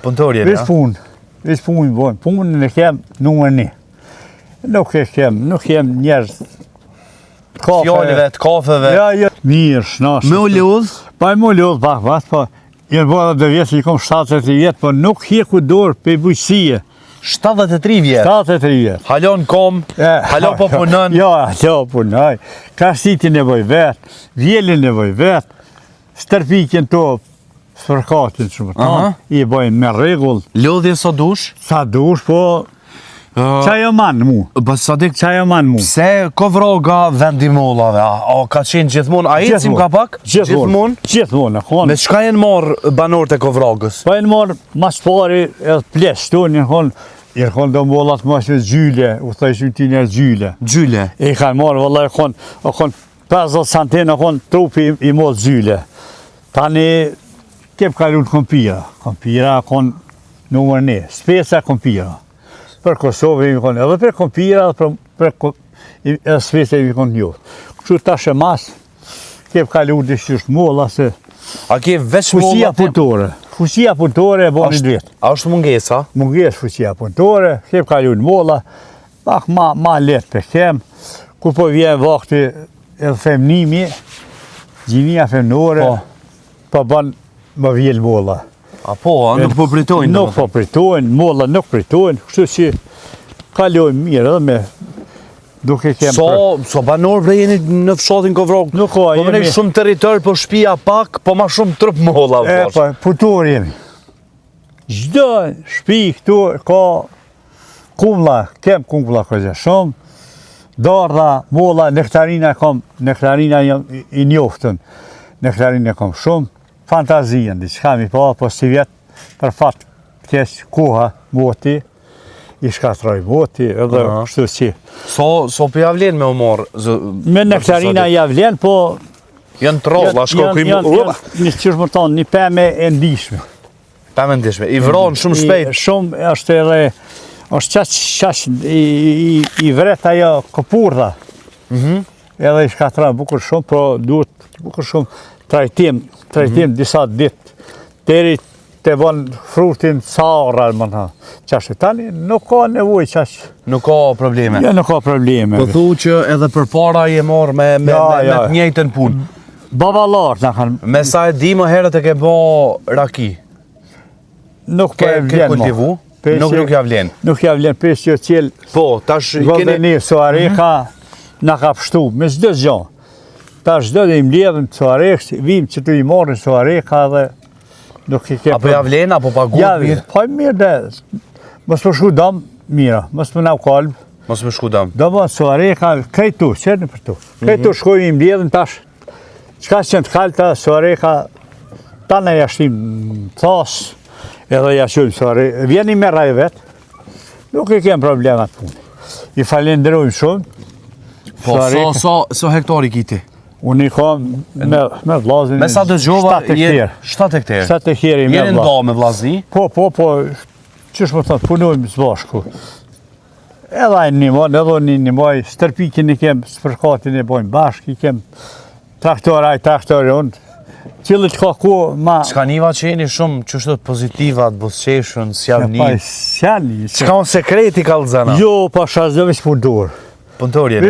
Punëtorje, ja? Veç punë bojmë. Punën e kem numër 1. Nuk kem njerëz fjallëve, të kafeve. Ja. Mirë, shnashë. Me u lodh? Pa me u lodh, pak, po. Jërë bërë dhe vjetë që i kom 73 vjetë, po nuk hjeku dorë për bujësie. 73 vjetë? 73 vjetë. Halon kom, halo po punën? Ja, halo punën. Krasiti nevoj vetë, vjeli nevoj vetë, stërpikin të sërkatin që më tonë, i bojnë me regull. Lodhje sa dush? Sa dush, po... Qajo manë mu. Qajo manë mu. Pse kovroga vendimollave? A ka qenë gjithmonë? A ecim ka pak? Gjithmonë. Me çka jenë marrë banorët e kovrogës? Po jenë marrë mas pari edhe pleshtu, njërkon do mollat mas me gjyle, u thajshim ti një gjyle. Gjyle? E kanë marrë, vëllaj, kon 50 centin, kon trupi i mollë gjyle. Tani, kep kalun kompira kon numër 1, speca kompira. Për Kosovë imi konë, edhe për kompira, edhe speca imi konë një. Kështu tash e mas, kep kalun dhe qështë molla se... A ke veç molla? Fuqia punëtore e boni dvetë. A është mungesa? Munges fuqia punëtore, kep kalun molla, pak ma letë për kem, ku po vjen vakti edhe femnimi, gjinia femnore, po ban më vjel molla. A po, nuk po pritojnë? Nuk po pritojnë, molla nuk pritojnë, kështu që kalojnë mirë edhe me duke kem... So banor bre jeni në fshatin Kovrog? Nuk ka, jemi... Po më shumë territor, po shpia pak, po ma shumë trup molla. Po, punëtor jemi. Gjdo shpi këtu ka kumla, kem kumla këzë shumë, darda, molla, nektarina kam, nektarina i njoftën, nektarina kam shumë, fantazien, diçka mi pa, po si vjetë për fatë kesh koha moti, i shkatroj moti, edhe kështu si. So për javlen me u morë? Me nektarina javlen, po... Janë të rolla, shko këj mu... Një qërë më tonë, një peme e ndishme. Peme ndishme, i vronë shumë shpejt? Shumë, është edhe... është qash i vret ajo këpurda. Edhe i shkatroj bukur shumë, po duhet bukur shumë trajtim disa ditë, deri të bon frutin sarra, më në qashtë. Tani nuk ka nevoj qashtë. Nuk ka probleme? Ja, nuk ka probleme. Po thu që edhe për para je marrë me të njëjtën punë? Babalar në kanë... Me sa e di më herët e ke bo raki? Nuk po e vlen kultivu? Nuk javlen? Nuk javlen, pesë që qelë... Po, tash... Godeni, Soareka, në ka pështu, me zdo gjanë. Ta shdo dhe i mledhëm të Soarek, vim që të i morën Soareka dhe nuk i ke... Apo javlen, apo pagut mirë? Po mirë dhe, mos më shku dam, mira, mos më nau kalbë. Mos më shku dam? Do më Soareka, krejtu, qërë në për tu. Krejtu shkojnë i mledhëm tash, qka që në të kalta, Soareka, ta në jashtim thas, edhe jashtim Soareka, vjeni me raj vetë, nuk i kem problemat punë. I falenderojmë shumë. Po, so hektari kiti? Unë i kam me vlazin... Me sa të gjova, 7 hektarë. 7 hektarë? 7 hektarë me vlazin. Jeni nda me vlazni? Po, qësh më thënë, punojmë së bashku. Edhe një moj, stërpikin i kem, spërkatin i bojmë bashkë, i kem traktori unë. Qëllit ka ku ma... Qka niva që jeni shumë qështë pozitivat, busqeshën, sjavni? Pa, sjani... Qka unë sekreti kalëzana? Jo, pa shazë, veç punëtor. Punëtorje, ja?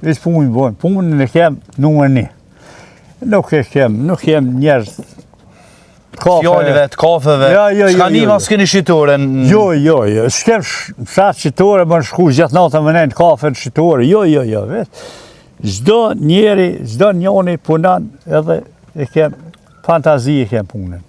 Veç punë i bojmë. Punën e kem numër 1. Nuk kem njerëz... Fjallëve, të kafeve? Qka niva s'keni shqitore? Jo. S'kem fshatë shqitore, më në shku gjatë natë më nejnë kafe në shqitore. Jo, veç. Zdo njeri punan edhe e kem fantazi e kem punën.